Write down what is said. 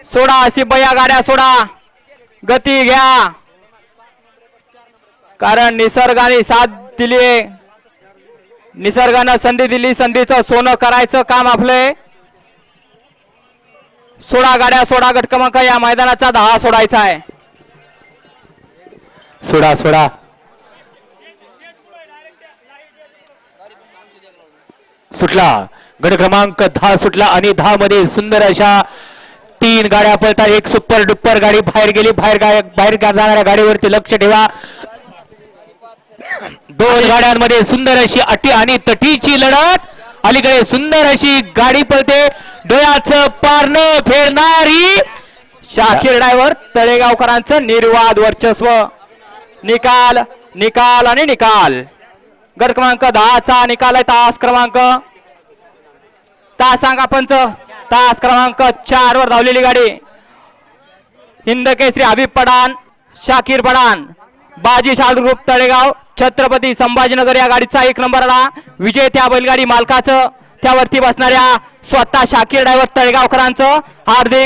सोडा सिपया गाड्या सोडा, गती घ्या, कारण निसर्गाने साथ दिली, निसर्गानं संधी दिली, संधीचं सोनं करायचं काम आपलंय. सोडा गाड्या सोडा, गट क्रमांक या मैदानाचा 10 सोडायचा आहे. सोडा सोडा सुटला, गट क्रमांक 10 सुटला आणि 10 मध्ये सुंदर अशा 3 गाड्या पळतात. एक सुपर डुपर गाडी बाहेर गेली, बाहेर जाणाऱ्या गाडीवरती लक्ष ठेवा. 2 गाड्यांमध्ये सुंदर अशी अटी आणि तटीची लढत. अलीकडे सुंदर अशी गाडी पळते, डोळ्याचं पारणं फेडणारी शाकीर ड्रायव्हर तळेगावकरांचं निर्वाद वर्चस्व. निकाल निकाल आणि निकाल. गट क्रमांक 10 चा निकाल आहे. तास सांगा पंच. तास क्रमांक 4 वर धावलेली गाडी हिंद केसरी हबीब पठाण, शाकीर पठाण, बाजी शाल ग्रुप तळेगाव, छत्रपती संभाजीनगर या गाडीचा 1 नंबरला विजय त्या बैलगाडी मालकाचं, त्यावरती बसणाऱ्या स्वतः शाकीर ड्रायव्हर तळेगावकरांचं हार्दिक